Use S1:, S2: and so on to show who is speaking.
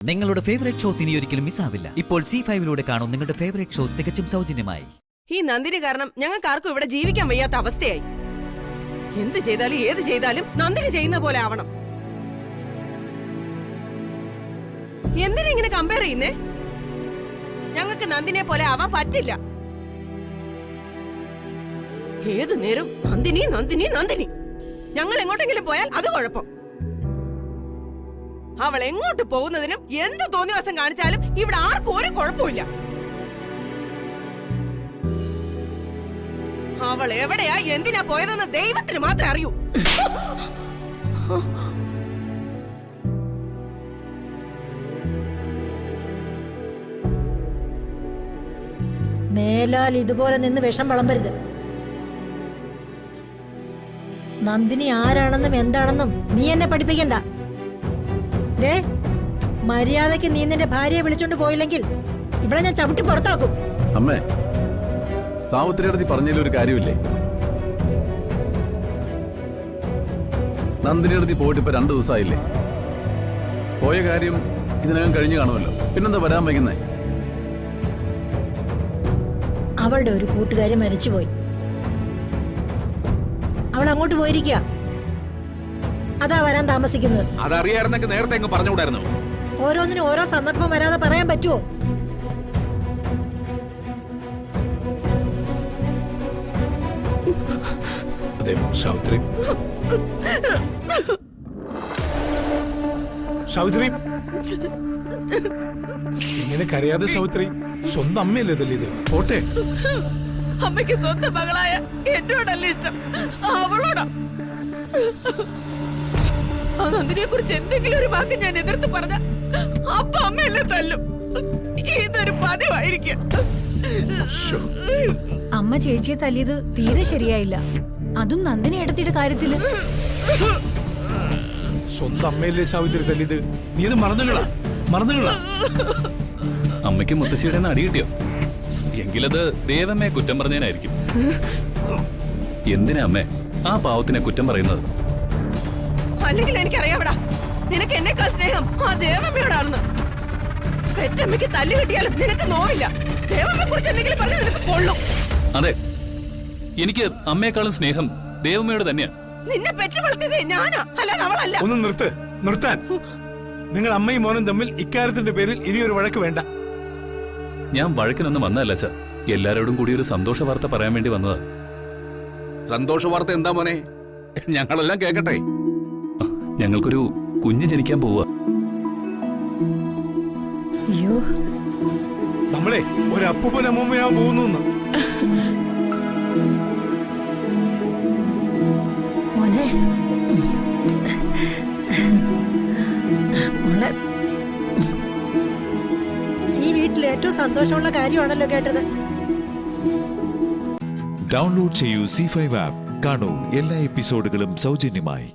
S1: നിങ്ങളുടെ favourite shows ഇനി ഒരിക്കലും മിസ്സാവില്ല. ഇപ്പോൾ C5 കാണും നിങ്ങളുടെ ഫേവറേറ്റ് ഷോ തികച്ചും സൗജന്യമായി.
S2: ഈ നന്ദിനി കാരണം ഞങ്ങൾക്ക് ആർക്കും ഇവിടെ ജീവിക്കാൻ വയ്യാത്ത അവസ്ഥയായി. എന്ത് ചെയ്താലും ഏത് ചെയ്താലും നന്ദിനി ചെയ്യുന്ന പോലെ ആവണം. എന്തിനാ ഇങ്ങനെ കമ്പയർ ചെയ്യുന്നേ? ഞങ്ങൾക്ക് നന്ദിനെ പോലെ ആവാൻ പറ്റില്ല. ഏത് നേരം നന്ദിനി നന്ദിനി നന്ദിനി. ഞങ്ങൾ എങ്ങോട്ടെങ്കിലും പോയാൽ അത് കുഴപ്പം. അവൾ എങ്ങോട്ട് പോകുന്നതിനും എന്ത് തോന്നിവാസം കാണിച്ചാലും ഇവിടെ ആർക്കും ഒരു കുഴപ്പമില്ല. അവൾ എവിടെയാ എന്തിനാ പോയതെന്ന് ദൈവത്തിന് മാത്രമേ അറിയൂ.
S3: മേലാൽ ഇതുപോലെ നിന്ന് വിഷം വിളമ്പരുത്. നന്ദിനി ആരാണെന്നും എന്താണെന്നും നീ എന്നെ പഠിപ്പിക്കണ്ട. ദേ, മര്യാദയ്ക്ക് നീ നിന്റെ ഭാര്യയെ വിളിച്ചോണ്ട് പോയില്ലെങ്കിൽ ഇവിടെ ഞാൻ ചവിട്ടി പുറത്താക്കും.
S4: അമ്മേ, സാവിത്രിയടുത്ത് പറഞ്ഞതിലൊരു കാര്യമില്ലേ? നന്ദിനിയടുത്ത് പോയിട്ട് ഇപ്പൊ 2 ദിവസമായില്ലേ? പോയ കാര്യം ഇതിനകം കഴിഞ്ഞു കാണുമല്ലോ. പിന്നെന്താ വരാൻ വൈകുന്നേ?
S3: അവളുടെ ഒരു കൂട്ടുകാരി മരിച്ചുപോയി. അവൾ അങ്ങോട്ട് പോയിരിക്കുക. അതാ വരാൻ താമസിക്കുന്നത്.
S4: അതറിയായിരുന്നെങ്കിൽ നേരത്തെ അങ്ങ് പറഞ്ഞുകൂടായിരുന്നു.
S3: ഓരോന്നിനും ഓരോ സന്ദർഭം വരാതെ പറയാൻ പറ്റുമോ?
S5: അതെ സാവിത്രി, സാവിത്രി ഇങ്ങനെ കരയാതെ സാവിത്രി. സ്വന്തം അമ്മയല്ലേ ഇത്? പോട്ടെ.
S2: അമ്മയ്ക്ക് സ്വന്തം മകളായ എന്നോടല്ല ഇഷ്ടം, അവളോടാ. ആ നന്ദിനിയെ കുറിച്ച് എന്തെങ്കിലും ഒരു വാക്ക് ഞാൻ എതിർത്ത് പറഞ്ഞ അപ്പ അമ്മയല്ലേ തല്ലും. ഇതൊരു പതിവായിരിക്കും.
S6: അമ്മ ചേച്ചിയെ തല്ലിയത് തീരെ ശരിയായില്ല. അതും നന്ദിനി എടുത്തിട്ട് കാര്യത്തില്.
S5: സ്വന്തം അമ്മയല്ലേ സാവിത്രി തല്ലിയത്? നീ ഇത് മറന്നുകളാ.
S7: അമ്മയ്ക്ക് മുത്തശ്ശിയുടെ അടി കിട്ടിയോ? എങ്കിലത് ദേവമ്മയെ കുറ്റം പറഞ്ഞതിനായിരിക്കും. എന്തിനാ അമ്മേ ആ പാവത്തിനെ കുറ്റം പറയുന്നത്?
S2: അല്ലെങ്കിൽ എനിക്കറിയാവിടാ, നിനക്ക് എന്നെക്കാൾ സ്നേഹം ആ ദേവമ്മയോടാണെന്ന്. പെറ്റമ്മയ്ക്ക് തല്ലു കിട്ടിയാലും നിനക്ക് നോവില്ല. ദേവമ്മയെ കുറിച്ച് എന്തെങ്കിലും പറഞ്ഞാൽ നിനക്ക് പൊള്ളും.
S7: അതെ, എനിക്ക് അമ്മയെക്കാളും സ്നേഹം ദേവമ്മയോട് തന്നെയാ.
S2: നിന്നെ പെറ്റു വളർത്തിയത് ഞാനാ, അല്ലാതെ അവളല്ല.
S5: ഒന്ന് നിർത്താൻ. നിങ്ങൾ അമ്മയും മോനും തമ്മിൽ ഇക്കാര്യത്തിന്റെ പേരിൽ ഇനിയൊരു വഴക്ക് വേണ്ട.
S7: ഞാൻ വഴക്കിനൊന്നും വന്നതല്ല സർ, എല്ലാരോടും കൂടി ഒരു സന്തോഷ വാർത്ത പറയാൻ വേണ്ടി വന്നതാ.
S4: സന്തോഷ വാർത്ത എന്താ മോനെ? ഞങ്ങളെല്ലാം കേക്കട്ടെ.
S7: ഞങ്ങൾക്കൊരു കുഞ്ഞ് ജനിക്കാൻ പോവുക.
S3: അയ്യോ,
S5: നമ്മളെ ഒരു അപ്പൂപ്പൻ അമ്മൂമ്മയാവാൻ പോകുന്നു.
S3: മോനെ, മോളെ, ഈ വീട്ടിൽ ഏറ്റവും സന്തോഷമുള്ള കാര്യമാണല്ലോ കേട്ടത്.
S8: ഡൗൺലോഡ് ചെയ്യൂ C5 ആപ്പ്. കാണൂ എല്ലാ എപ്പിസോഡുകളും സൗജന്യമായി.